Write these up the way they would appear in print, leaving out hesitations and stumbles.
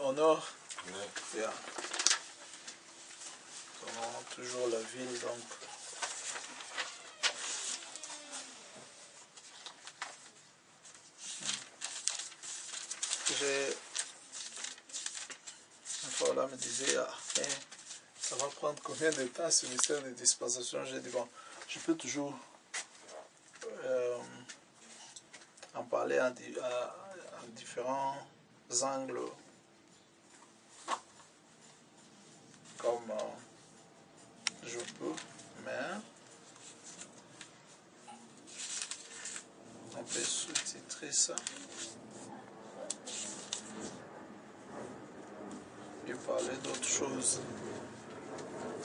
honneur. Yeah. Nous avons toujours la ville, donc. Une fois là me disait, ça va prendre combien de temps ce mystère de dispensation? J'ai dit, bon, je peux toujours en parler en différents angles, comme je peux, mais on peut sous-titrer ça et parler d'autres choses,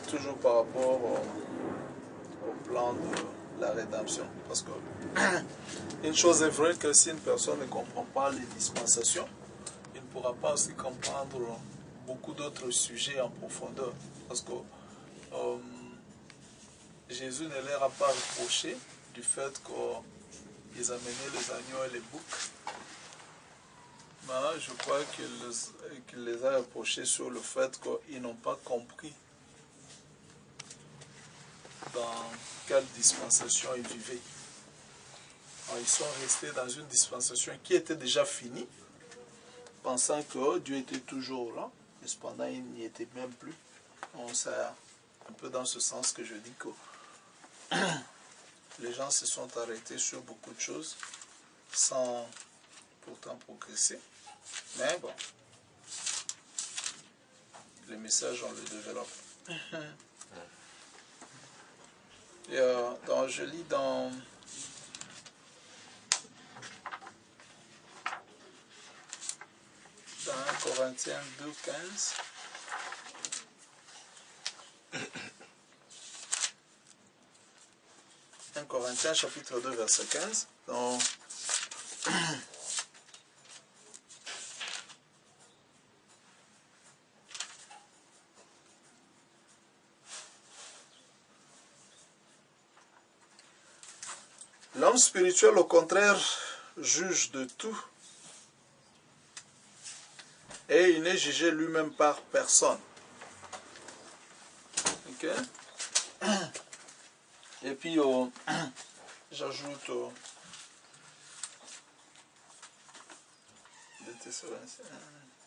toujours par rapport au plan de la rédemption. Parce que une chose est vraie, que si une personne ne comprend pas les dispensations, il ne pourra pas aussi comprendre beaucoup d'autres sujets en profondeur. Parce que Jésus ne leur a pas reproché du fait qu'ils amenaient les agneaux et les boucs. Mais je crois qu'il les a reprochés sur le fait qu'ils n'ont pas compris dans quelle dispensation ils vivaient. Alors, ils sont restés dans une dispensation qui était déjà finie, pensant que Dieu était toujours là, mais cependant il n'y était même plus. C'est un peu dans ce sens que je dis que les gens se sont arrêtés sur beaucoup de choses sans pourtant progresser. Mais bon, le message, on le développe. Et, je lis dans dans 1 Corinthiens 2, 15. Corinthiens chapitre 2 verset 15. Donc, l'homme spirituel, au contraire, juge de tout. Et il n'est jugé lui-même par personne. Ok? Et puis, j'ajoute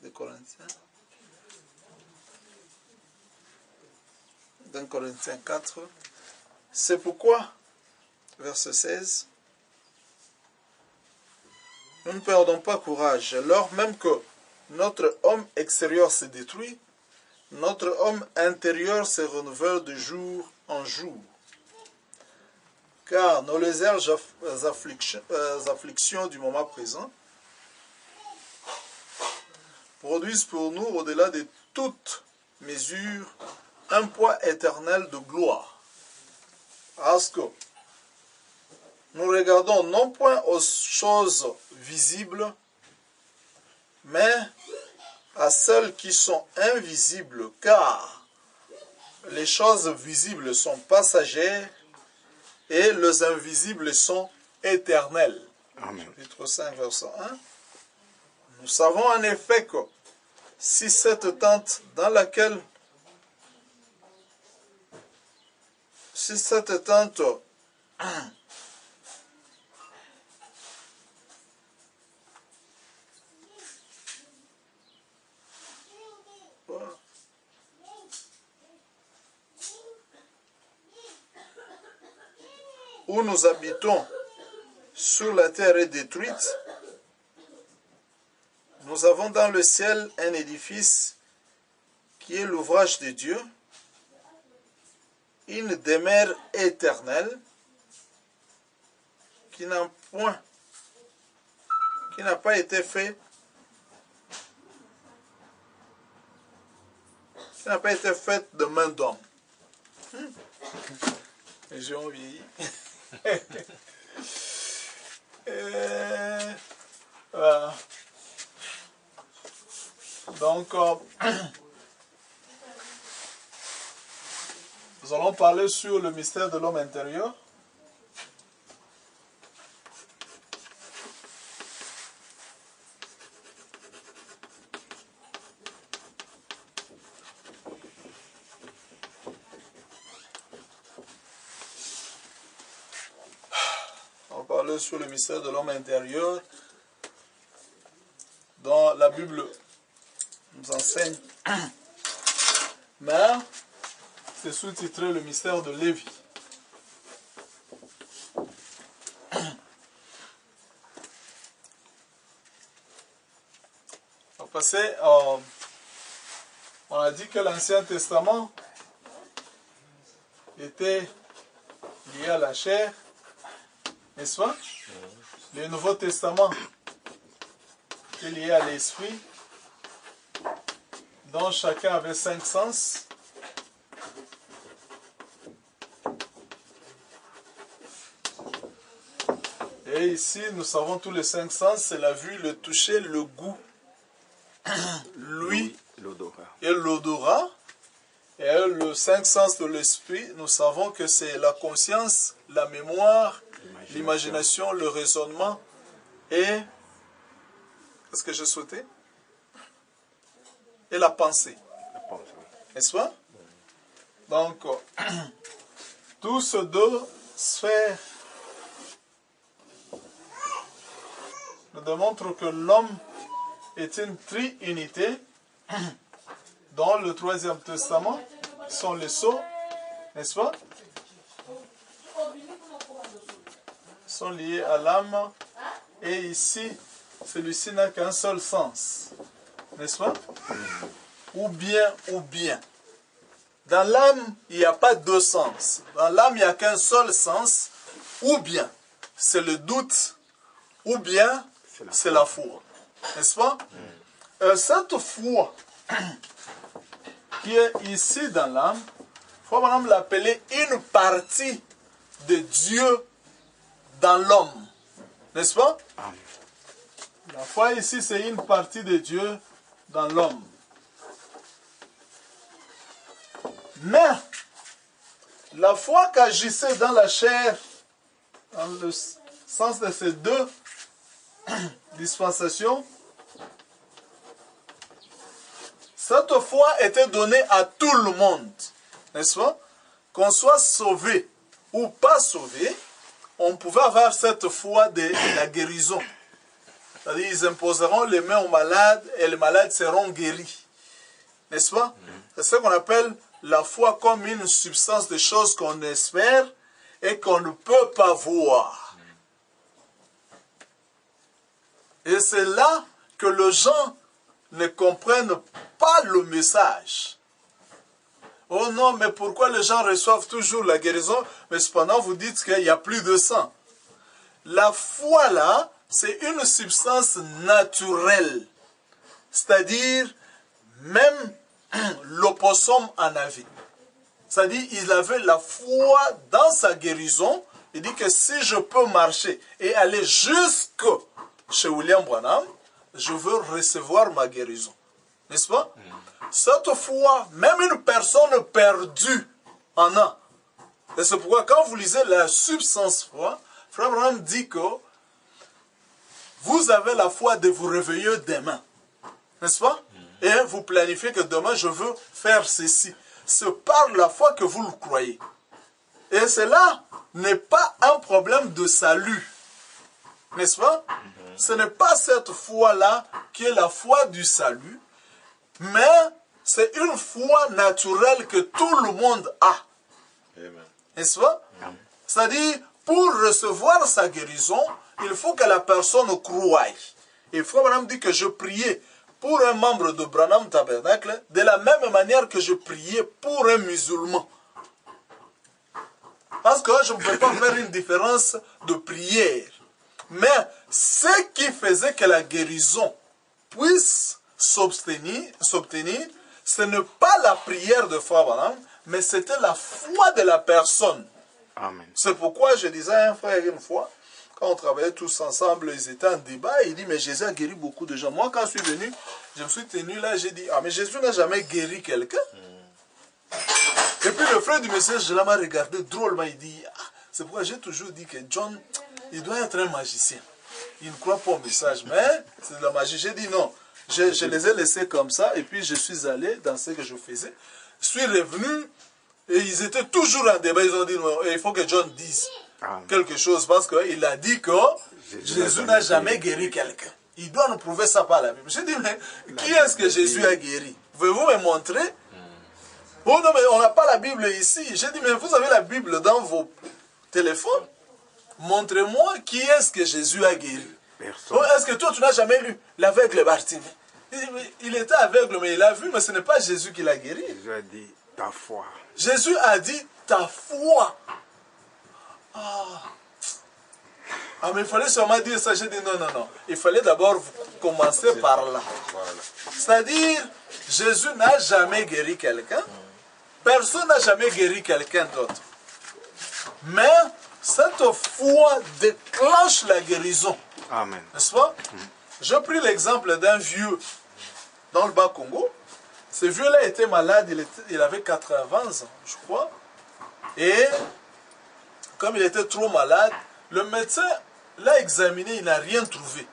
des Corinthiens. Dans Corinthiens 4. C'est pourquoi, verset 16, nous ne perdons pas courage, alors même que notre homme extérieur se détruit, notre homme intérieur se renouvelle de jour en jour. Car nos légères afflictions du moment présent produisent pour nous, au-delà de toute mesure, un poids éternel de gloire. Parce que nous regardons non point aux choses visibles, mais à celles qui sont invisibles, car les choses visibles sont passagères et les invisibles sont éternels. Amen. Chapitre 5, verset 1. Nous savons en effet que si cette tente dans laquelle où nous habitons sur la terre est détruite, nous avons dans le ciel un édifice qui est l'ouvrage de Dieu, une demeure éternelle qui n'a pas été faite, de main d'homme. J'ai envie. Voilà. Donc, nous allons parler sur le mystère de l'homme intérieur. parler sur le mystère de l'homme intérieur. Dans la Bible nous enseigne. Mais c'est sous-titré le mystère de Lévi. On va passer, on a dit que l'Ancien Testament était lié à la chair, n'est-ce pas? Le Nouveau Testament est lié à l'esprit, dont chacun avait 5 sens. Et ici, nous savons tous les 5 sens, c'est la vue, le toucher, le goût, l'ouïe et l'odorat. Et le 5 sens de l'esprit, nous savons que c'est la conscience, la mémoire, l'imagination, le raisonnement et... Qu'est-ce que j'ai souhaité? Et la pensée. N'est-ce pas? Donc, tous ces deux sphères nous démontrent que l'homme est une tri-unité. Dans le Troisième Testament, sont les sceaux, n'est-ce pas? Sont liés à l'âme. Et ici, celui-ci n'a qu'un seul sens, n'est-ce pas? Ou bien, ou bien. Dans l'âme, il n'y a pas deux sens. Dans l'âme, il n'y a qu'un seul sens. Ou bien, c'est le doute, ou bien, c'est la foi. N'est-ce pas? Cette foi qui est ici dans l'âme, il faut vraiment l'appeler une partie de Dieu dans l'homme. N'est-ce pas? La foi ici, c'est une partie de Dieu dans l'homme. Mais, la foi qu'agissait dans la chair, dans le sens de ces deux dispensations, cette foi était donnée à tout le monde, n'est-ce pas? Qu'on soit sauvé ou pas sauvé, on pouvait avoir cette foi de la guérison. C'est-à-dire, ils imposeront les mains aux malades et les malades seront guéris. N'est-ce pas? C'est ce qu'on appelle la foi comme une substance de choses qu'on espère et qu'on ne peut pas voir. Et c'est là que les gens ne comprennent pas le message. Oh non, mais pourquoi les gens reçoivent toujours la guérison, mais cependant vous dites qu'il n'y a plus de sang? La foi là, c'est une substance naturelle. C'est-à-dire, même l'opossum en avait. C'est-à-dire, il avait la foi dans sa guérison. Il dit que si je peux marcher et aller jusque chez William Branham, je veux recevoir ma guérison. N'est-ce pas? Cette foi, même une personne perdue en a. Et c'est pourquoi quand vous lisez la substance foi, Frère Branham dit que vous avez la foi de vous réveiller demain. N'est-ce pas? Et vous planifiez que demain je veux faire ceci. C'est par la foi que vous le croyez. Et cela n'est pas un problème de salut. N'est-ce pas? Ce n'est pas cette foi-là qui est la foi du salut, mais c'est une foi naturelle que tout le monde a. N'est-ce pas? C'est-à-dire, pour recevoir sa guérison, il faut que la personne croie. Et Frère Branham dit que je priais pour un membre de Branham Tabernacle de la même manière que je priais pour un musulman. Parce que je ne peux pas faire une différence de prière. Mais ce qui faisait que la guérison puisse s'obtenir, ce n'est pas la prière de Frère Branham, mais c'était la foi de la personne. C'est pourquoi je disais à un frère une fois, quand on travaillait tous ensemble, ils étaient en débat, il dit, mais Jésus a guéri beaucoup de gens. Moi, quand je suis venu, je me suis tenu là, j'ai dit, ah, mais Jésus n'a jamais guéri quelqu'un. Et puis le frère du message, je l'ai regardé drôlement, il dit, ah, c'est pourquoi j'ai toujours dit que John, il doit être un magicien. Il ne croit pas au message, mais c'est de la magie. J'ai dit non, je les ai laissés comme ça, et puis je suis allé dans ce que je faisais. Je suis revenu, et ils étaient toujours en débat, ils ont dit, non, il faut que John dise. quelque chose parce qu'il a dit que Jésus n'a jamais guéri quelqu'un. Il doit nous prouver ça par la Bible. Je dis, mais qui est-ce que Jésus a guéri? Pouvez-vous me montrer? Oh non, mais on n'a pas la Bible ici. J'ai dit, mais vous avez la Bible dans vos téléphones? Montrez-moi qui est-ce que Jésus a guéri. Oh, est-ce que toi, tu n'as jamais lu l'aveugle Bartimée? Il était aveugle, mais il a vu, mais ce n'est pas Jésus qui l'a guéri. Jésus a dit, ta foi. Jésus a dit, ta foi. Ah, mais il fallait seulement dire ça. J'ai dit, non, non, non. Il fallait d'abord commencer par là. Voilà. C'est-à-dire, Jésus n'a jamais guéri quelqu'un. Personne n'a jamais guéri quelqu'un d'autre. Mais cette foi déclenche la guérison. Amen. N'est-ce pas? J'ai pris l'exemple d'un vieux dans le Bas-Congo. Ce vieux-là était malade, il avait 80 ans, je crois. Et comme il était trop malade, le médecin l'a examiné, il n'a rien trouvé.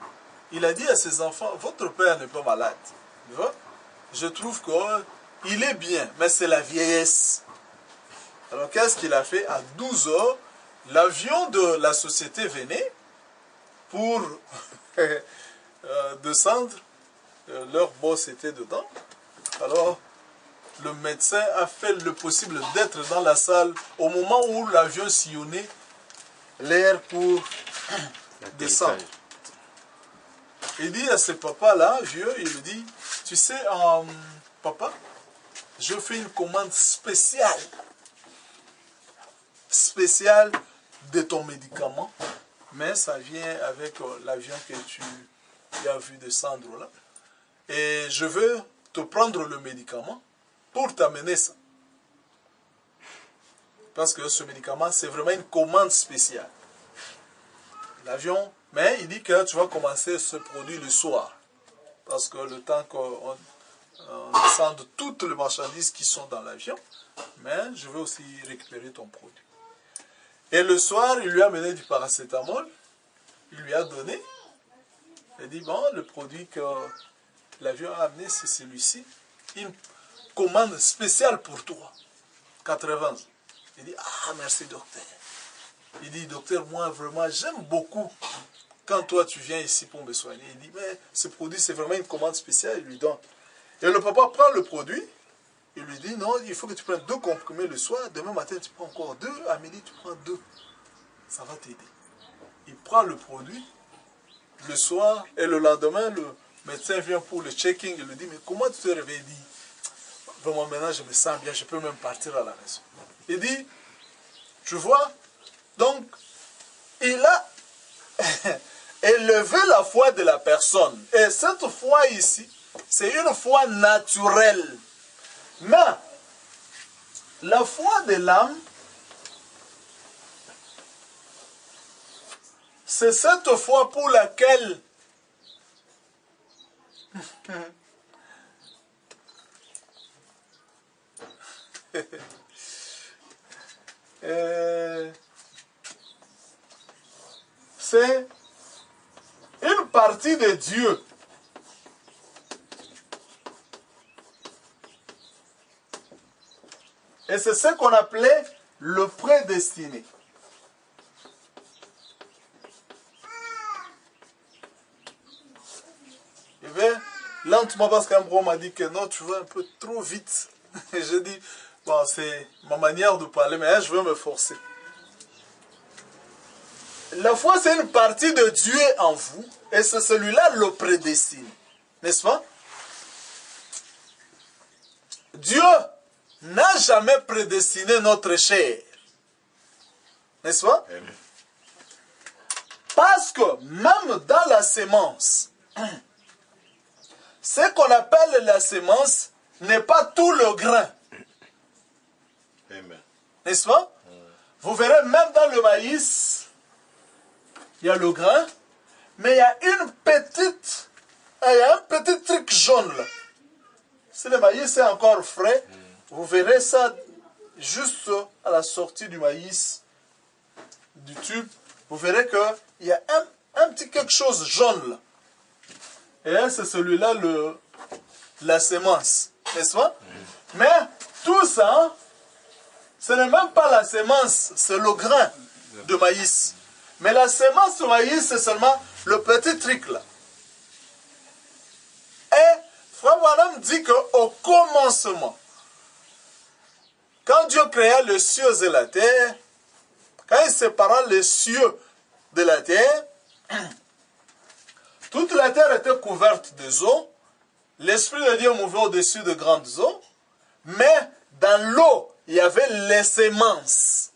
Il a dit à ses enfants, votre père n'est pas malade. Je trouve qu'il est bien, mais c'est la vieillesse. Alors qu'est-ce qu'il a fait? À 12 heures, l'avion de la société venait pour descendre. Leur boss était dedans. Alors, le médecin a fait le possible d'être dans la salle au moment où l'avion sillonnait l'air pour descendre. Il dit à ce papa-là, vieux, il lui dit, tu sais, papa, je fais une commande spéciale de ton médicament, mais ça vient avec l'avion que tu as vu descendre là. Et je veux te prendre le médicament pour t'amener ça. Parce que ce médicament, c'est vraiment une commande spéciale. L'avion, mais il dit que tu vas commencer ce produit le soir. Parce que le temps qu'on descende toutes les marchandises qui sont dans l'avion, mais je veux aussi récupérer ton produit. Et le soir, il lui a amené du paracétamol, il lui a donné. Il dit, bon, le produit que l'avion a amené, c'est celui-ci. Une commande spéciale pour toi. 80. Il dit, ah, merci docteur. Il dit, docteur, moi vraiment, j'aime beaucoup quand toi tu viens ici pour me soigner. Il dit, mais ce produit, c'est vraiment une commande spéciale. Il lui donne. Et le papa prend le produit. Il lui dit, non, il faut que tu prennes 2 comprimés le soir. Demain matin, tu prends encore 2. À midi, tu prends 2. Ça va t'aider. Il prend le produit le soir. Et le lendemain, le médecin vient pour le checking. Il lui dit, mais comment tu te réveilles? Il dit, vraiment maintenant, je me sens bien. Je peux même partir à la maison. Il dit, tu vois, donc, il a élevé la foi de la personne. Et cette foi ici, c'est une foi naturelle. Mais, la foi de l'âme, c'est cette foi pour laquelle c'est une partie de Dieu. Et c'est ce qu'on appelait le prédestiné. Je vais lentement parce qu'un bro m'a dit que non, tu vas un peu trop vite. Et j'ai dit, bon, c'est ma manière de parler, mais je veux me forcer. La foi, c'est une partie de Dieu en vous, et c'est celui-là le prédestine. N'est-ce pas? Dieu n'a jamais prédestiné notre chair. N'est-ce pas? Amen. Parce que même dans la sémence, ce qu'on appelle la sémence n'est pas tout le grain. N'est-ce pas? Vous verrez même dans le maïs, il y a le grain, mais il y a un petit truc jaune là. Si le maïs est encore frais, vous verrez ça juste à la sortie du maïs, du tube. Vous verrez qu'il y a un petit quelque chose jaune là. Et c'est celui-là la sémence, n'est-ce pas? Mais tout ça, ce n'est même pas la sémence, c'est le grain. de maïs. Mais la semence de maïs, c'est seulement le petit truc là. Et Frère Branham dit qu'au commencement, quand Dieu créa les cieux et la terre, quand il sépara les cieux de la terre, toute la terre était couverte des eaux. L'Esprit de Dieu mouvait au-dessus de grandes eaux. Mais dans l'eau, il y avait les semences.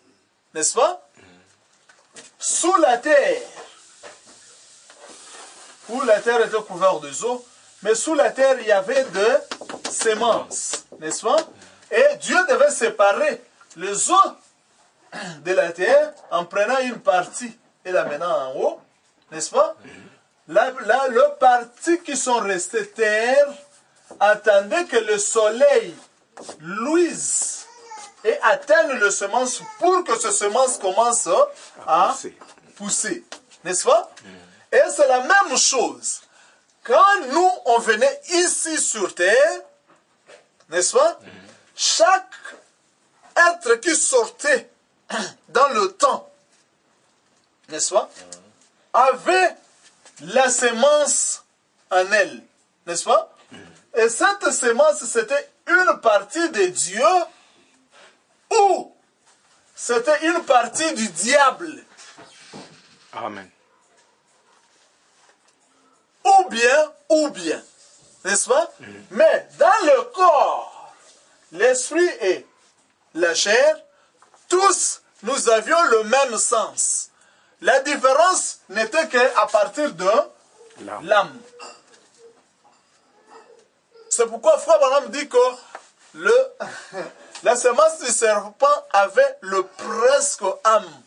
N'est-ce pas? Sous la terre, où la terre était couverte des eaux, mais sous la terre, il y avait des semences. N'est-ce pas? Et Dieu devait séparer les eaux de la terre en prenant une partie et la menant en haut. N'est-ce pas? Là, le parti qui sont restés terre attendait que le soleil luise et atteigne le semence pour que ce semence commence à pousser. N'est-ce pas? Et c'est la même chose. Quand nous, on venait ici sur terre, n'est-ce pas? Chaque être qui sortait dans le temps, n'est-ce pas? Avait la semence en elle, n'est-ce pas? Et cette semence, c'était une partie de Dieu ou c'était une partie du diable. Amen. Ou bien, n'est-ce pas? Mais dans le corps, l'esprit et la chair, tous, nous avions le même sens. La différence n'était qu'à partir de l'âme. C'est pourquoi Frère Branham dit que la semence du serpent avait le presque âme.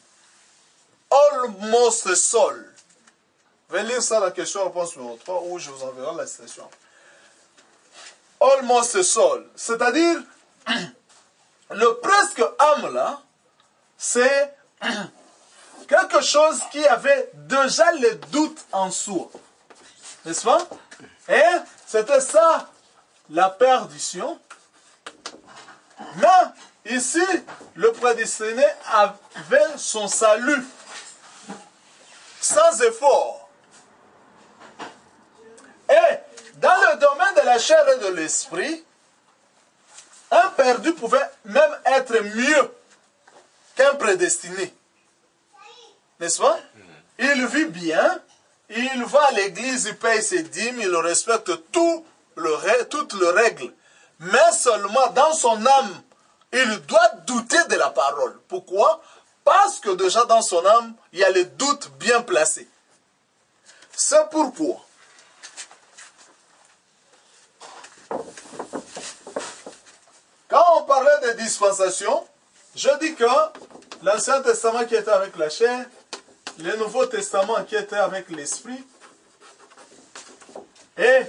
Almost soul. Je vais lire ça la question réponse numéro 3 où je vous enverrai la citation. Almost soul. C'est-à-dire, le presque âme là, c'est quelque chose qui avait déjà les doutes en soi. N'est-ce pas? Et c'était ça, la perdition. Mais ici, le prédestiné avait son salut sans effort. Et dans le domaine de la chair et de l'esprit, un perdu pouvait même être mieux qu'un prédestiné. N'est-ce pas? Il vit bien, il va à l'église, il paye ses dîmes, il respecte toutes les règles. Mais seulement dans son âme, il doit douter de la parole. Pourquoi? Parce que déjà dans son âme, il y a les doutes bien placés. C'est pourquoi quand on parlait de dispensation, je dis que l'Ancien Testament qui était avec la chair, le Nouveau Testament qui était avec l'Esprit, et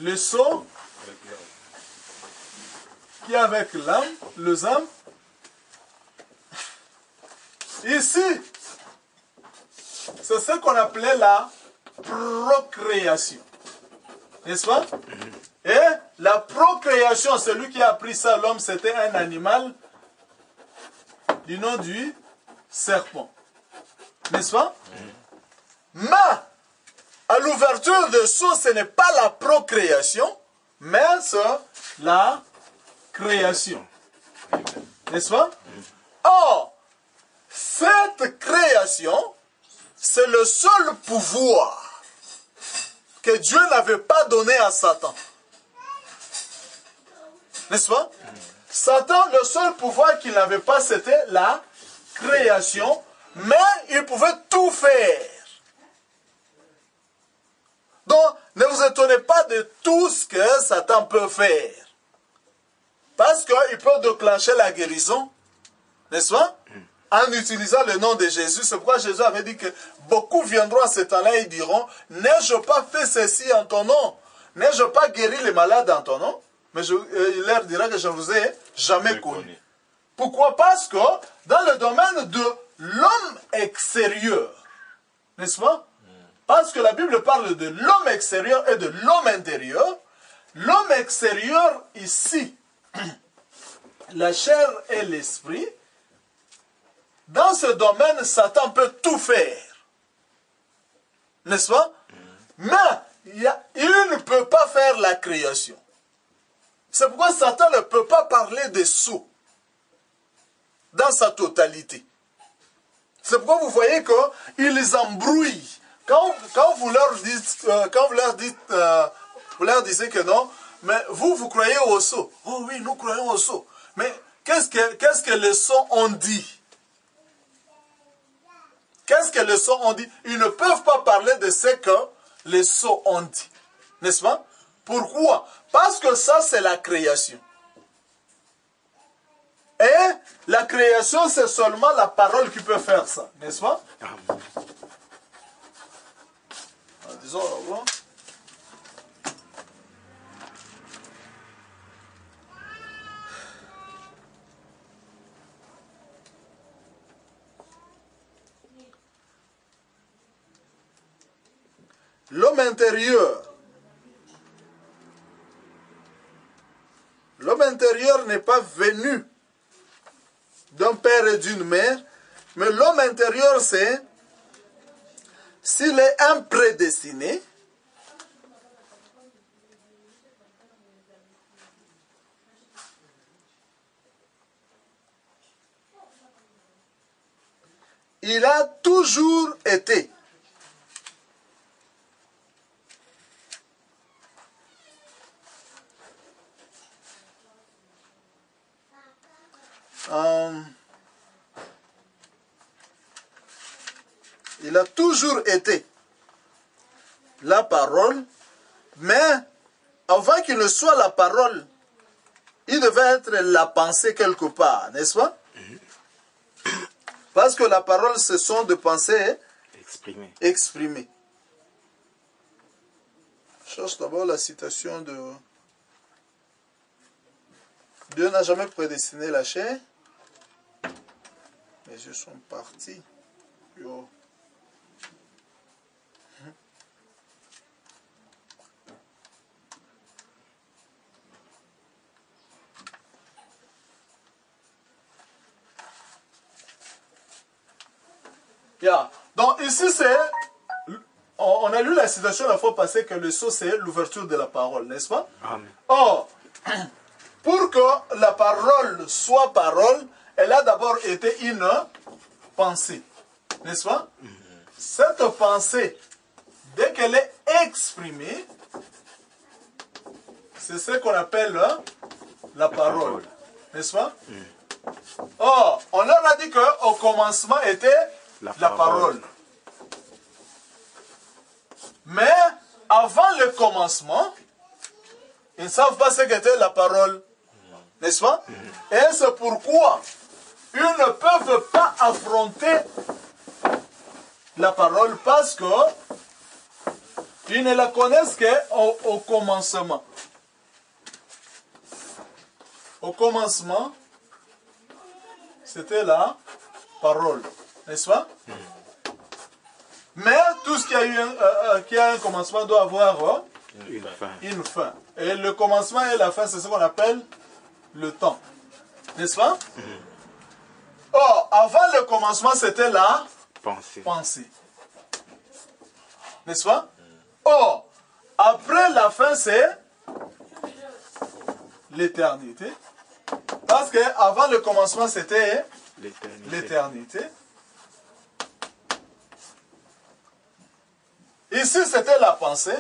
le sceau qui est avec l'âme, les âmes. Ici, c'est ce qu'on appelait la procréation. N'est-ce pas? Et la procréation, celui qui a appris ça à l'homme, c'était un animal du nom du serpent. N'est-ce pas? Mais, à l'ouverture de sceau, ce n'est pas la procréation, mais c'est la création. N'est-ce pas? Or, cette création, c'est le seul pouvoir que Dieu n'avait pas donné à Satan. N'est-ce pas? Satan, le seul pouvoir qu'il n'avait pas, c'était la création, mais il pouvait tout faire. Donc, ne vous étonnez pas de tout ce que Satan peut faire. Parce qu'il peut déclencher la guérison, n'est-ce pas? En utilisant le nom de Jésus. C'est pourquoi Jésus avait dit que beaucoup viendront à ce temps-là et diront, n'ai-je pas fait ceci en ton nom? N'ai-je pas guéri les malades en ton nom? Mais il leur dira que je ne vous ai jamais connu. Pourquoi? Parce que dans le domaine de l'homme extérieur, n'est-ce pas? Parce que la Bible parle de l'homme extérieur et de l'homme intérieur. L'homme extérieur, ici, la chair et l'esprit, dans ce domaine, Satan peut tout faire. N'est-ce pas? Mais il ne peut pas faire la création. C'est pourquoi Satan ne peut pas parler des sceaux dans sa totalité. C'est pourquoi vous voyez qu'ils embrouillent. Quand vous leur dites, vous leur disiez que non, mais vous croyez au sceau. Oh oui, nous croyons au sceau. Mais qu'est-ce que les sceaux ont dit? Qu'est-ce que les sceaux ont dit? Ils ne peuvent pas parler de ce que les sceaux ont dit. N'est-ce pas? Pourquoi? Parce que ça, c'est la création. Et la création, c'est seulement la parole qui peut faire ça. N'est-ce pas? Amen. Disons au revoir. L'homme intérieur. L'homme intérieur n'est pas venu d'un père et d'une mère, mais l'homme intérieur, c'est s'il est un prédestiné, il a toujours été. Il a toujours été la parole, mais avant qu'il ne soit la parole, il devait être la pensée quelque part, n'est-ce pas? Parce que la parole, ce sont des pensées exprimées. Je cherche d'abord la citation de Dieu n'a jamais prédestiné la chair. Les yeux sont partis. Yo. Yeah. Donc ici c'est, on a lu la citation la fois passée que le sceau c'est l'ouverture de la parole, n'est-ce pas? Amen. Or, pour que la parole soit parole, elle a d'abord été une pensée, n'est-ce pas? Cette pensée, dès qu'elle est exprimée, c'est ce qu'on appelle la parole, n'est-ce pas? Or, on leur a dit qu'au commencement était la parole. Mais avant le commencement, ils ne savent pas ce qu'était la parole. N'est-ce pas? Et c'est pourquoi ils ne peuvent pas affronter la parole parce que ils ne la connaissent qu'au commencement. Au commencement, c'était la parole. N'est-ce pas? Mais tout ce qui a un commencement doit avoir une fin. Et le commencement et la fin, c'est ce qu'on appelle le temps. N'est-ce pas? Or, avant le commencement, c'était la pensée. N'est-ce pas? Or, après la fin, c'est l'éternité. Parce qu'avant le commencement, c'était l'éternité. Ici, c'était la pensée.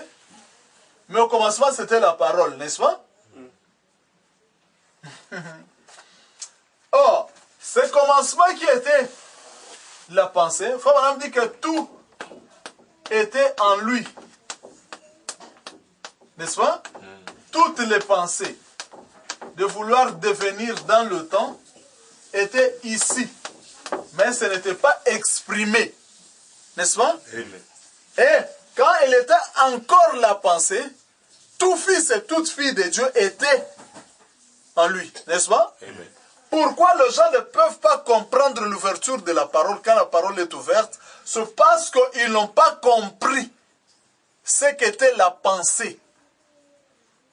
Mais au commencement, c'était la parole, n'est-ce pas? Or, ce commencement qui était la pensée, Frère Branham dit que tout était en lui. N'est-ce pas? Toutes les pensées de vouloir devenir dans le temps étaient ici. Mais ce n'était pas exprimé. N'est-ce pas? Et quand il était encore la pensée, tout fils et toute fille de Dieu étaient en lui. N'est-ce pas? Amen. Pourquoi les gens ne peuvent pas comprendre l'ouverture de la parole quand la parole est ouverte? C'est parce qu'ils n'ont pas compris ce qu'était la pensée.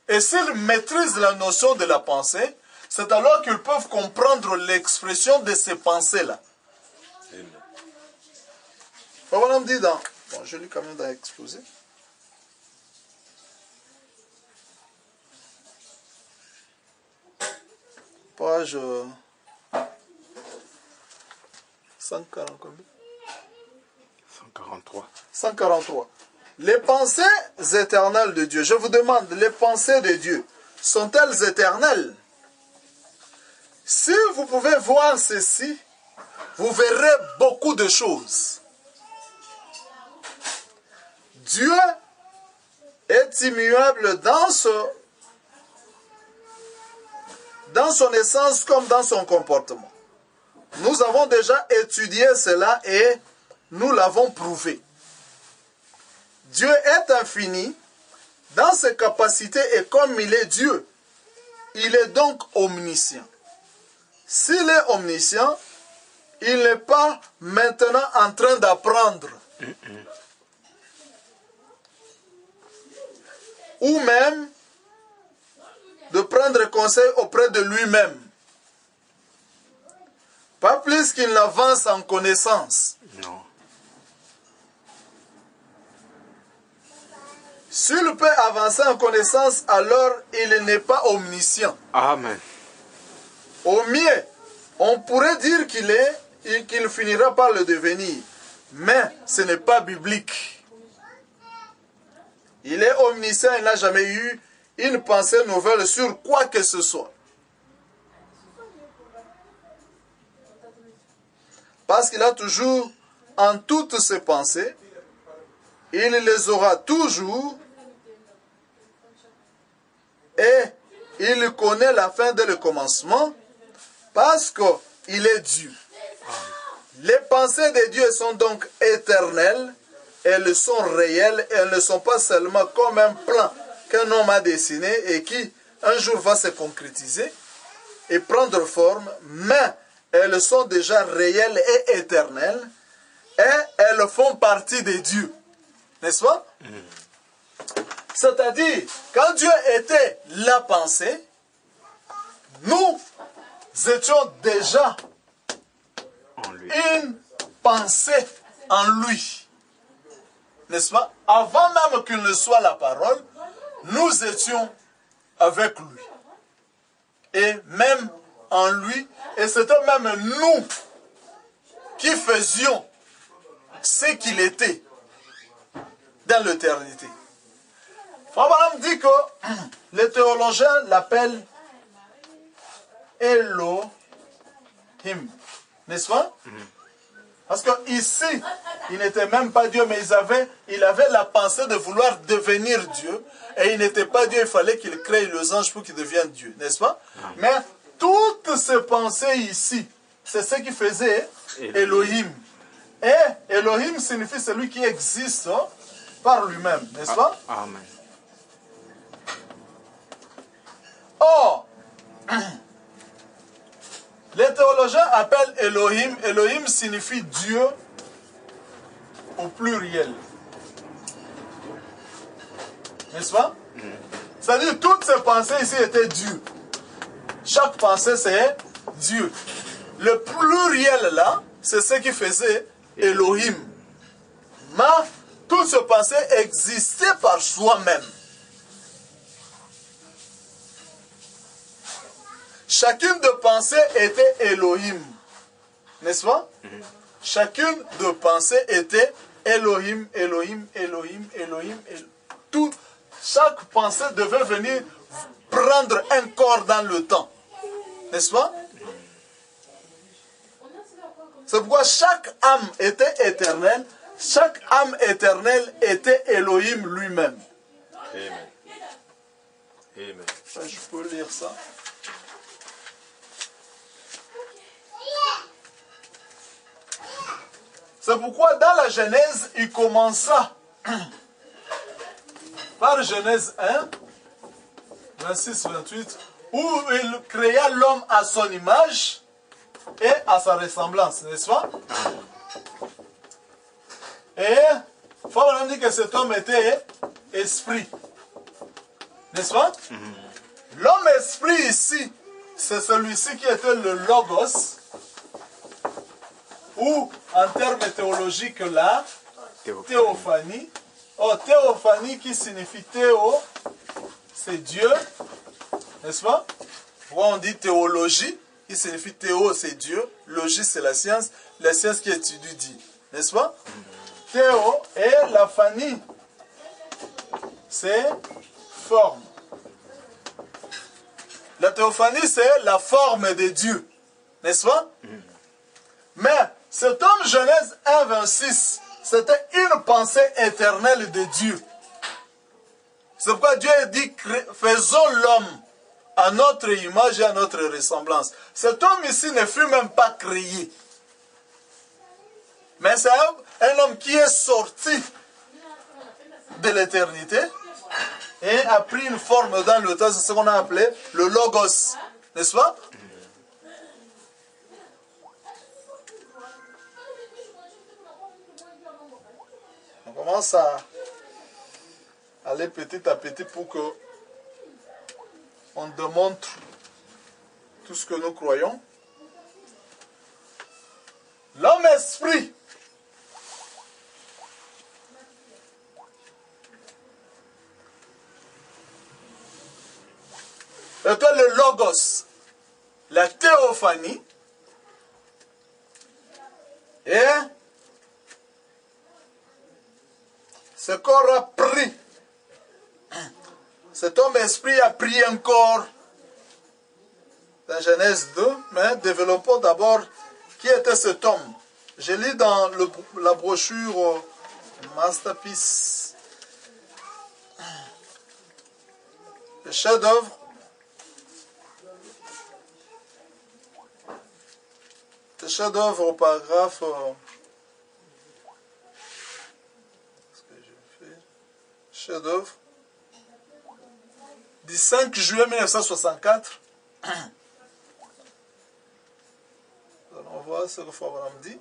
Et s'ils maîtrisent la notion de la pensée, c'est alors qu'ils peuvent comprendre l'expression de ces pensées-là. Voilà, me dit dans... Bon, je lis quand même dans Exposé. Page 140 combien? 143. 143. Les pensées éternelles de Dieu. Je vous demande, les pensées de Dieu sont-elles éternelles? Si vous pouvez voir ceci, vous verrez beaucoup de choses. Dieu est immuable dans son essence comme dans son comportement. Nous avons déjà étudié cela et nous l'avons prouvé. Dieu est infini dans ses capacités et comme il est Dieu, il est donc omniscient. S'il est omniscient, il n'est pas maintenant en train d'apprendre. Ou même de prendre conseil auprès de lui-même. Pas plus qu'il n'avance en connaissance. Non. S'il peut avancer en connaissance, alors il n'est pas omniscient. Amen. Au mieux, on pourrait dire qu'il finira par le devenir. Mais ce n'est pas biblique. Il est omniscient, il n'a jamais eu une pensée nouvelle sur quoi que ce soit. Parce qu'il a toujours, en toutes ses pensées, il les aura toujours et il connaît la fin dès le commencement parce qu'il est Dieu. Les pensées de Dieu sont donc éternelles, elles sont réelles, elles ne sont pas seulement comme un plan qu'un homme a dessiné et qui un jour va se concrétiser et prendre forme, mais elles sont déjà réelles et éternelles et elles font partie de Dieu. N'est-ce pas? C'est-à-dire, quand Dieu était la pensée, nous étions déjà En lui. une pensée en lui. N'est-ce pas? Avant même qu'il ne soit la parole, nous étions avec lui. Et même en lui, et c'était même nous qui faisions ce qu'il était dans l'éternité. Abraham dit que les théologiens l'appellent Elohim. N'est-ce pas? Parce qu'ici, il n'était même pas Dieu, mais il avait la pensée de vouloir devenir Dieu. Et il n'était pas Dieu, il fallait qu'il crée les anges pour qu'il devienne Dieu. N'est-ce pas? Mais toutes ces pensées ici, c'est ce qui faisait Elohim. Et Elohim signifie celui qui existe par lui-même. N'est-ce pas? Amen. Or, les théologiens appellent Elohim. Elohim signifie Dieu au pluriel. N'est-ce pas? C'est-à-dire toutes ces pensées ici étaient Dieu. Chaque pensée c'est Dieu. Le pluriel là, c'est ce qui faisait Elohim. Mais toutes ces pensées existaient par soi-même. Chacune de pensées était Elohim. N'est-ce pas? Chacune de pensées était Elohim, Elohim, Elohim, Elohim. Tout, chaque pensée devait venir prendre un corps dans le temps. N'est-ce pas? C'est pourquoi chaque âme était éternelle. Chaque âme éternelle était Elohim lui-même. Amen. Amen. Je peux lire ça. C'est pourquoi dans la Genèse, il commença par Genèse 1, 26-28, où il créa l'homme à son image et à sa ressemblance, n'est-ce pas? Et il faut vraiment dire que cet homme était esprit, n'est-ce pas? L'homme esprit ici, c'est celui-ci qui était le Logos, ou en termes théologiques la théophanie. Oh, théophanie qui signifie théo, c'est Dieu, n'est-ce pas? Pourquoi on dit théologie, qui signifie théo, c'est Dieu, logie, c'est la science qui étudie Dieu, n'est-ce pas? Théo et la phanie, c'est forme. La théophanie, c'est la forme de Dieu, n'est-ce pas? Mais cet homme, Genèse 1, 26, c'était une pensée éternelle de Dieu. C'est pourquoi Dieu dit, faisons l'homme à notre image et à notre ressemblance. Cet homme ici ne fut même pas créé. Mais c'est un homme qui est sorti de l'éternité et a pris une forme dans le temps, c'est ce qu'on a appelé le logos, n'est-ce pas? On commence à aller petit à petit pour que on démontre tout ce que nous croyons. L'homme esprit était le logos, la théophanie, et ce corps a pris, cet homme esprit a pris un corps dans Genèse 2, mais développons d'abord qui était cet homme. Je lis dans la brochure Masterpiece, le chef-d'œuvre. Le chef-d'œuvre au paragraphe. Qu'est-ce que je fais? Chef-d'œuvre. Du 5 juillet 1964. On voit ce que Abraham dit.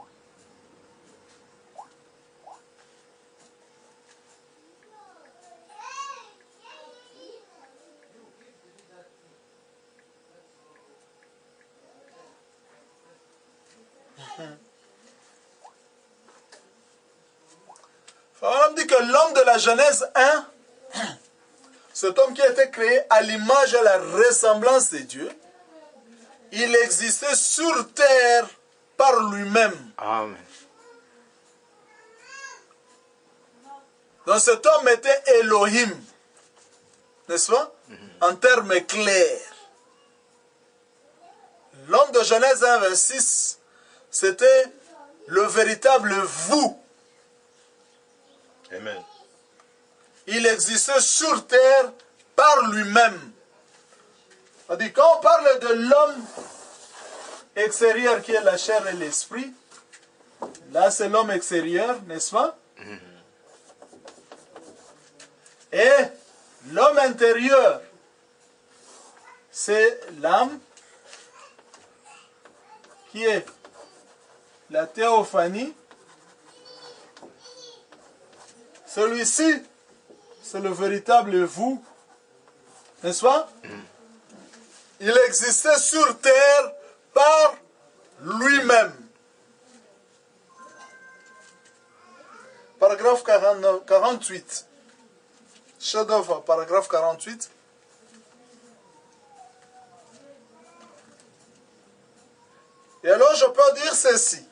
Abraham dit que l'homme de la Genèse 1, cet homme qui a été créé à l'image et à la ressemblance de Dieu, il existait sur terre par lui-même. Amen. Donc cet homme était Elohim, n'est-ce pas? En termes clairs. L'homme de Genèse 1, 26, c'était le véritable vous. Amen. Il existait sur terre par lui-même. C'est-à-dire, quand on parle de l'homme extérieur qui est la chair et l'esprit, là c'est l'homme extérieur, n'est-ce pas? Et l'homme intérieur, c'est l'âme qui est la théophanie. Celui-ci, c'est le véritable vous, n'est-ce pas? Il existait sur terre par lui-même. Paragraphe 48. Chef-d'œuvre, paragraphe 48. Et alors je peux dire ceci,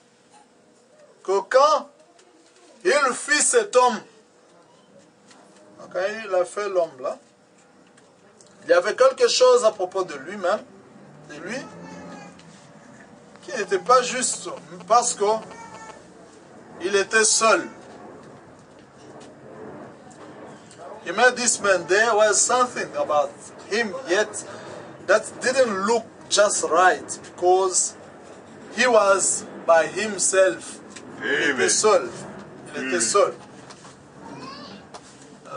que quand il fit cet homme, quand il a fait l'homme là, il y avait quelque chose à propos de lui-même, de lui, qui n'était pas juste parce qu'il était seul. He made this man, there was something about him yet that didn't look just right because he was by himself. Il était seul. Il était seul.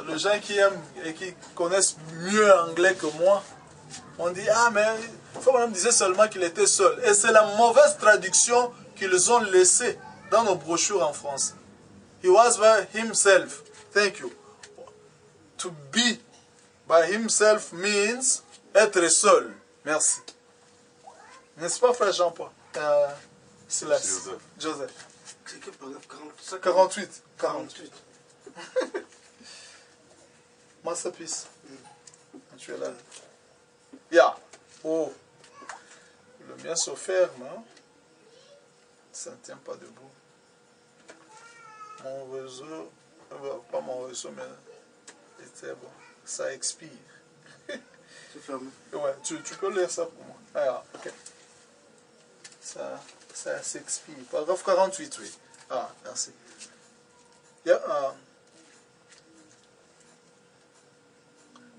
Les gens qui aiment et qui connaissent mieux anglais que moi, on dit, ah mais, il faut même dire seulement qu'il était seul. Et c'est la mauvaise traduction qu'ils ont laissée dans nos brochures en français. He was by himself. Thank you. To be by himself means être seul. Merci. N'est-ce pas, frère Jean-Paul? Silas. Joseph. Joseph. C'est quel paragraphe? 45? 48. 48. Masterpiece. Tu es là. Yeah. Oh. Le mien se ferme. Hein? Ça ne tient pas debout. Mon réseau. Pas mon réseau, mais c'était bon. Ça expire. C'est fermé. Ouais, tu peux lire ça pour moi. Ah, ok. Ça s'expire. Paragraphe 48, oui. Ah, merci. Yeah,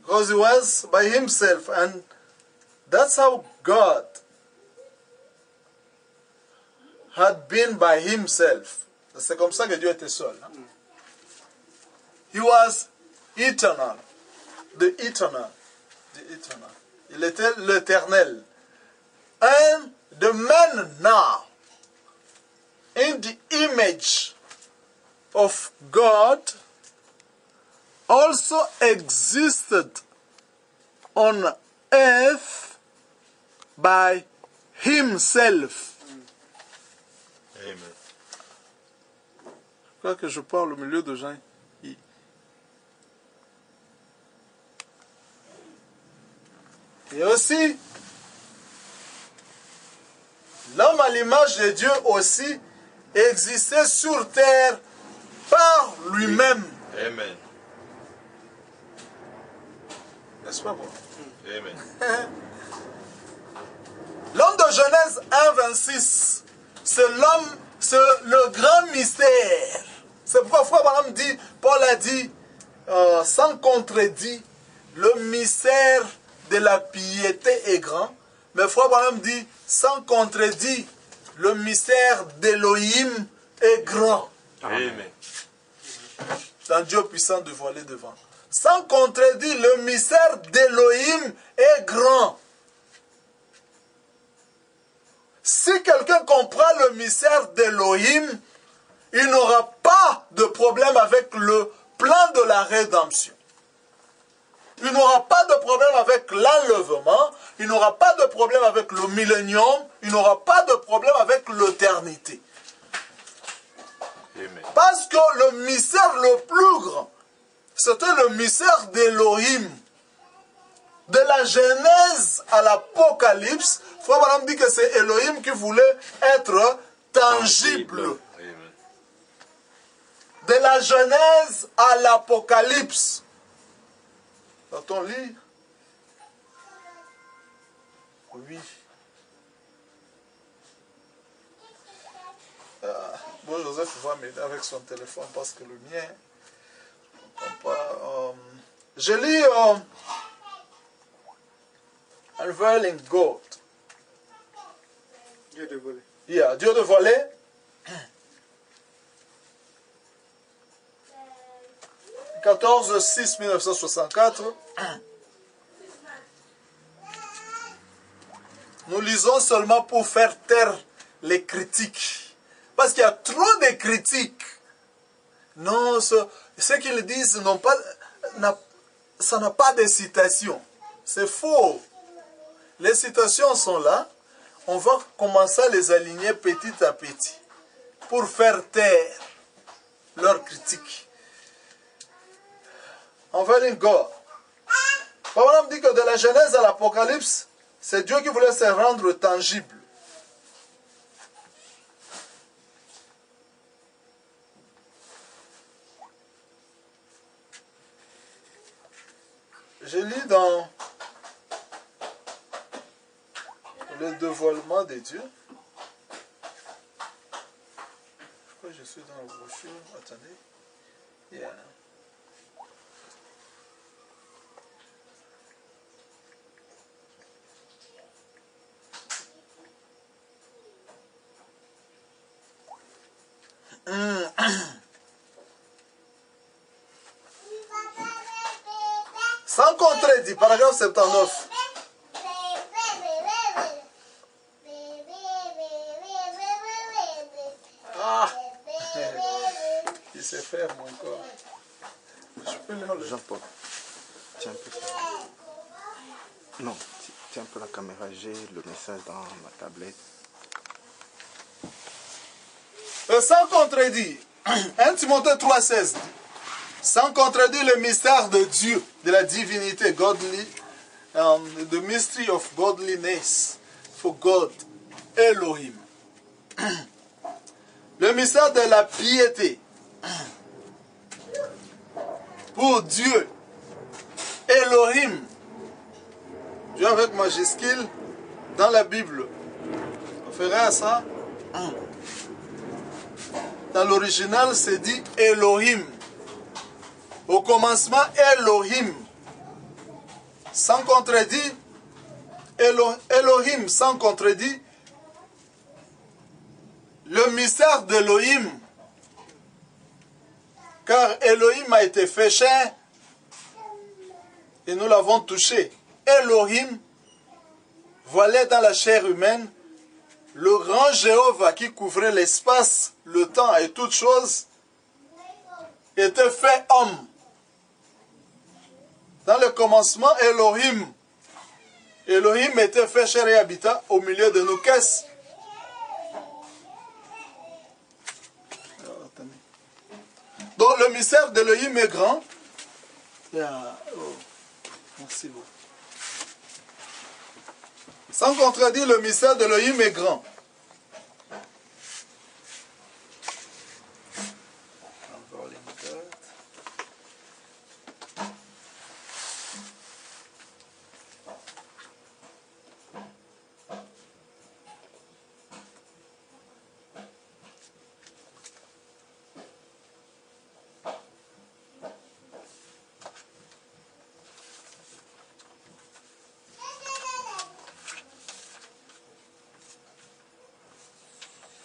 because he was by himself, and that's how God had been by himself. C'est comme ça que Dieu était seul. Hein? He was eternal. The eternal. The eternal. Il était l'éternel. And the man now, in the image of God, also existed on earth by himself. Amen. Je crois que je parle au milieu de gens. Et aussi, l'homme à l'image de Dieu aussi existait sur terre par lui-même. Amen. N'est-ce pas bon? Amen. L'homme de Genèse 1, 26, c'est l'homme, c'est le grand mystère. C'est pourquoi Frère dit, Paul a dit, sans contredit, le mystère de la piété est grand. Mais Frère Branham dit, sans contredit, le mystère d'Élohim est grand. Amen. Dans Dieu puissant dévoilé devant. Sans contredit, le mystère d'Élohim est grand. Si quelqu'un comprend le mystère d'Élohim, il n'aura pas de problème avec le plan de la rédemption. Il n'aura pas de problème avec l'enlèvement, il n'aura pas de problème avec le millénium, il n'aura pas de problème avec l'éternité. Parce que le mystère le plus grand, c'était le mystère d'Élohim. De la Genèse à l'Apocalypse, Frère Branham dit que c'est Elohim qui voulait être tangible. De la Genèse à l'Apocalypse. Va-t-on lire? Oui. Bon, Joseph va m'aider avec son téléphone parce que le mien, je ne comprends pas. Je lis Unveiling God. Dieu dévoilé. Yeah, Dieu dévoilé. « 14-6-1964 » Nous lisons seulement pour faire taire les critiques. Parce qu'il y a trop de critiques. Non, ce qu'ils disent n'ont pas, ça n'a pas de citation. C'est faux. Les citations sont là. On va commencer à les aligner petit à petit pour faire taire leurs critiques. Unveiling God. Papa dit que de la Genèse à l'Apocalypse, c'est Dieu qui voulait se rendre tangible. Je lis dans le dévoilement de Dieu. Je crois que je suis dans la brochure. Attendez. Yeah. Sans contredit, paragraphe 79. Ah, il s'est ferme encore. Je peux lire le... Jean-Paul, tiens un peu ça. Non, tiens un peu la caméra, j'ai le message dans ma tablette. Sans contredire, 1 Timothée 3,16, sans contredire le mystère de Dieu, de la divinité, godly, the mystery of godliness for God, Elohim. Le mystère de la piété pour Dieu, Elohim. Dieu avec majuscule dans la Bible. On ferait ça. Dans l'original, c'est dit Elohim. Au commencement, Elohim. Sans contredit. Elohim, sans contredit. Le mystère d'Elohim. Car Elohim a été fait chair. Et nous l'avons touché. Elohim, voilà dans la chair humaine, le grand Jéhovah qui couvrait l'espace, le temps et toutes choses, était fait homme. Dans le commencement, Elohim. Elohim était fait chair et habitat au milieu de nous. Qu'est-ce? Donc le mystère d'Elohim est grand. Merci beaucoup. Sans contredire, le mystère d'Elohim est grand.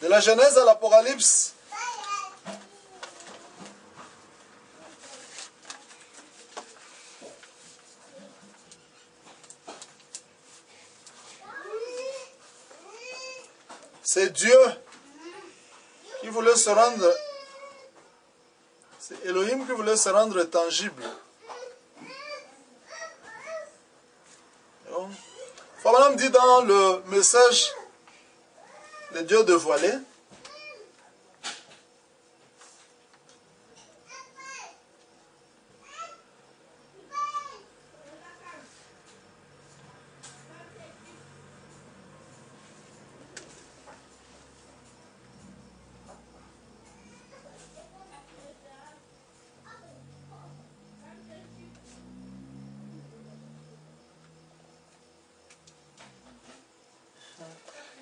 De la Genèse à l'Apocalypse, c'est Dieu qui voulait se rendre, c'est Elohim qui voulait se rendre tangible. Fabien dit dans le message de Dieu dévoilé,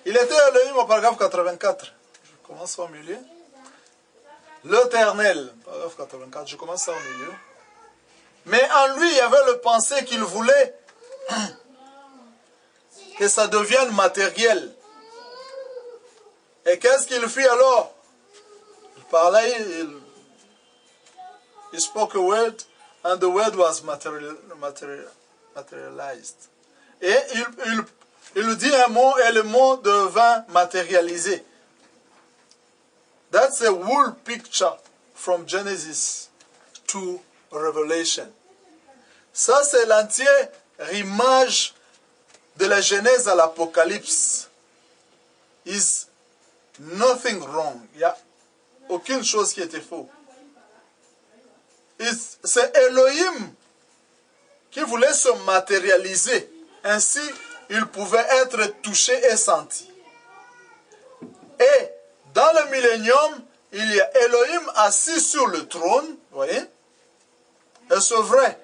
il était Elohim au paragraphe 84. Je commence au milieu. L'Éternel, paragraphe 84, je commence ça au milieu. Mais en lui, il y avait le pensée qu'il voulait que ça devienne matériel. Et qu'est-ce qu'il fit alors? Il parlait, he spoke a word, and the word was materialized. Et il dit un mot et le mot devint matérialisé. That's a whole picture from Genesis to Revelation. Ça, c'est l'entière image de la Genèse à l'Apocalypse. Is nothing wrong. Il n'y a aucune chose qui était faux. C'est Elohim qui voulait se matérialiser. Ainsi, il pouvait être touché et senti. Et dans le millénium, il y a Elohim assis sur le trône, vous voyez, et c'est vrai.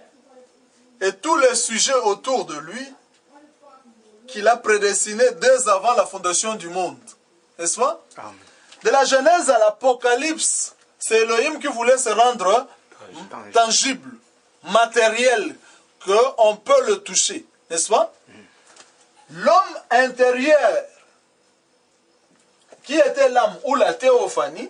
Et tous les sujets autour de lui qu'il a prédestinés dès avant la fondation du monde. N'est-ce pas? Amen. De la Genèse à l'Apocalypse, c'est Elohim qui voulait se rendre tangible, matériel, qu'on peut le toucher. N'est-ce pas? L'homme intérieur, qui était l'âme ou la théophanie,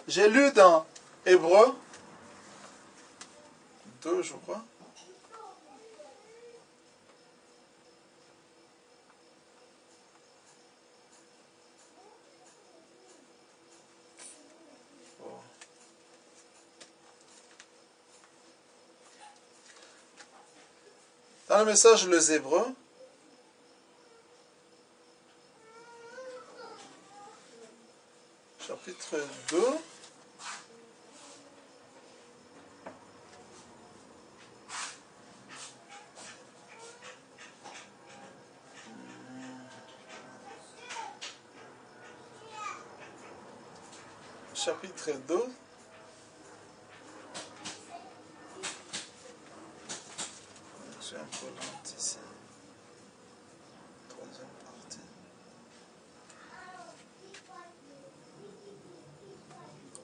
j'ai lu dans Hébreux 2, je crois. Dans Dans le message Les Hébreux, chapitre 2, chapitre 2, je suis un peu lent ici, troisième partie.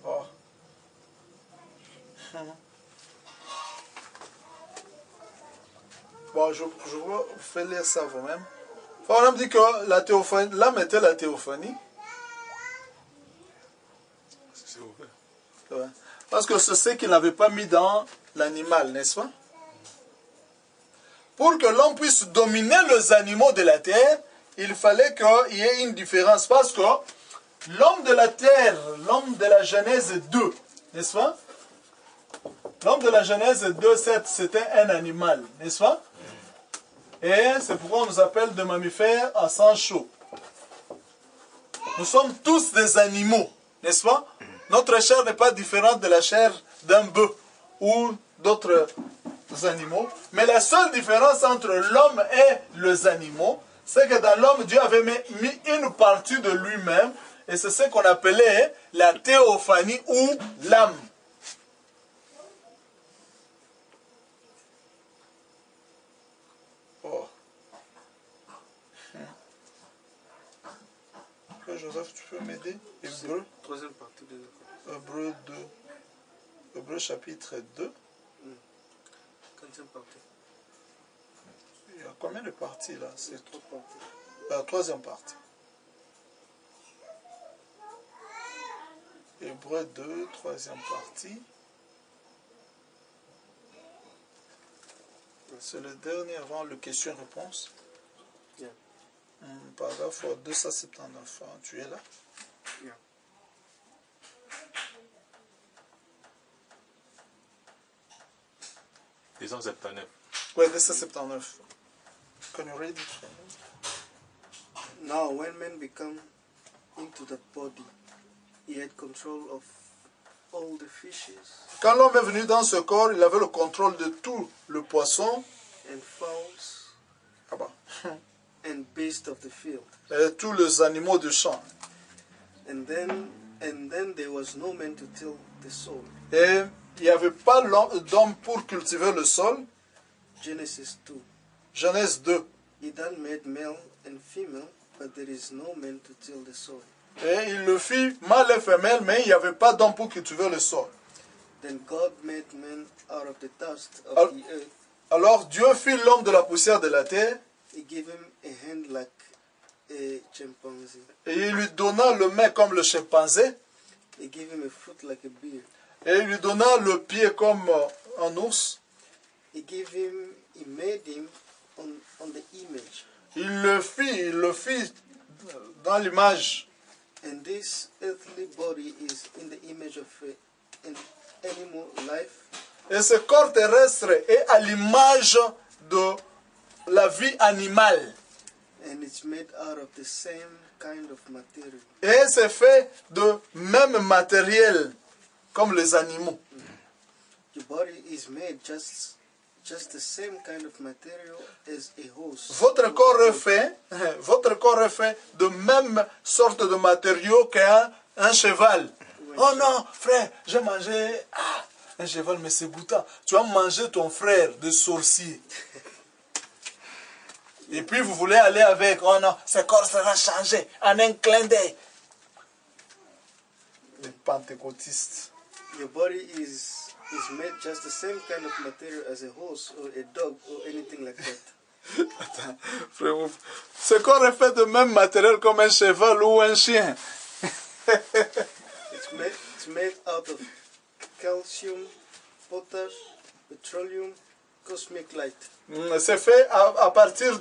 Oh. Bon, je vous fais lire ça vous-même. On a dit que la théophanie, l'âme était la théophanie. C'est ouvert. Ouais. Parce que c'est ce qu'il n'avait pas mis dans l'animal, n'est-ce pas? Pour que l'homme puisse dominer les animaux de la terre, il fallait qu'il y ait une différence. Parce que l'homme de la terre, l'homme de la Genèse 2, n'est-ce pas? L'homme de la Genèse 2.7, c'était un animal, n'est-ce pas? Et c'est pourquoi on nous appelle de mammifères à sang chaud. Nous sommes tous des animaux, n'est-ce pas? Notre chair n'est pas différente de la chair d'un bœuf ou d'autres animaux. Mais la seule différence entre l'homme et les animaux, c'est que dans l'homme, Dieu avait mis une partie de lui-même, et c'est ce qu'on appelait la théophanie ou l'âme. Oh. Joseph, tu peux m'aider? Hébreu, Troisième partie de l'école. Hébreu 2. Hébreu chapitre 2. Quatrième partie. Il y a combien de parties là? C'est Trois parties. la troisième partie. Hébreu 2, troisième partie. C'est le dernier avant le question-réponse. Yeah. Paragraphe 279. Hein, tu es là? Yeah. Disons 79. Oui, 279. Can you read it? Now, when man became into that body, he had control of all the fishes Quand l'homme est venu dans ce corps, il avait le contrôle de tout le poisson and fowls and beasts of the field. et tous les animaux de champ. And then there was no man to till the soil. Et il n'y avait pas d'homme pour cultiver le sol. Genesis 2. Genèse 2. He then made male and female, but there is no man to till the soil. Et il le fit mâle et femelle, mais il n'y avait pas d'homme pour cultiver le sol. Then God made man out of the dust of Al- the earth. Alors Dieu fit l'homme de la poussière de la terre, He gave him a hand like a chimpanzee. et il lui donna le main comme le chimpanzé, He gave him a foot like a bear. et il lui donna le pied comme un ours. He made him on the image. Il le fit dans l'image. And this earthly body is in the image of an animal life, Et ce corps terrestre est à l'image de la vie animale. and it's made out of the same kind of material. Et c'est fait de même matériel comme les animaux. Your body is made just the same kind of material as a horse. Votre corps est fait de même sorte de matériaux qu'un cheval. Oh non, frère, j'ai mangé un cheval, mais c'est goûtant. Tu as mangé ton frère de sorcier. Et puis vous voulez aller avec. Oh non, ce corps sera changé en un clin d'œil. Les pentecôtistes. Your body is made just the same kind of material as a horse or a dog or anything like that. Attends, frère, ce corps est fait de même matériel comme un cheval ou un chien. It's made out of calcium, potash, petroleum, cosmic light. C'est fait à partir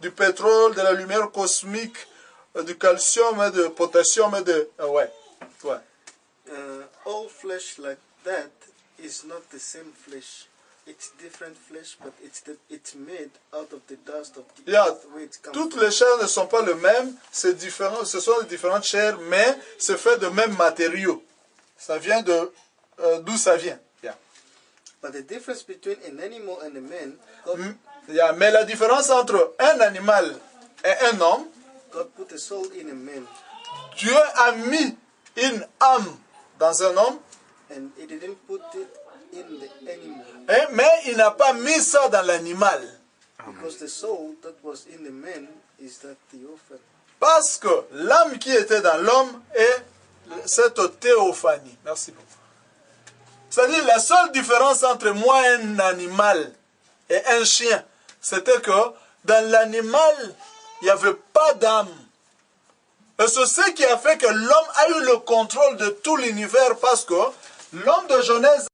du pétrole, de la lumière cosmique, du calcium, et du potassium et de... ouais. All flesh like that is not the same flesh. it's different flesh, but it's made out of the dust of the Yeah. earth where it comes Toutes from. les chairs ne sont pas les mêmes, c'est différent, ce sont différentes chairs, mais c'est fait de mêmes matériaux. Ça vient de d'où ça vient. Yeah. But the difference between an animal and a man, God, Yeah. Mais la différence entre un animal et un homme, God put a soul in a man, Dieu a mis une âme dans un homme, and He didn't put it in the animal, hein, mais il n'a pas mis ça dans l'animal. because the soul that was in the man is that theophany. Parce que l'âme qui était dans l'homme est cette théophanie. Merci beaucoup. C'est-à-dire la seule différence entre moi et un animal et un chien, c'était que dans l'animal, il n'y avait pas d'âme. Et c'est ce qui a fait que l'homme a eu le contrôle de tout l'univers parce que l'homme de Genèse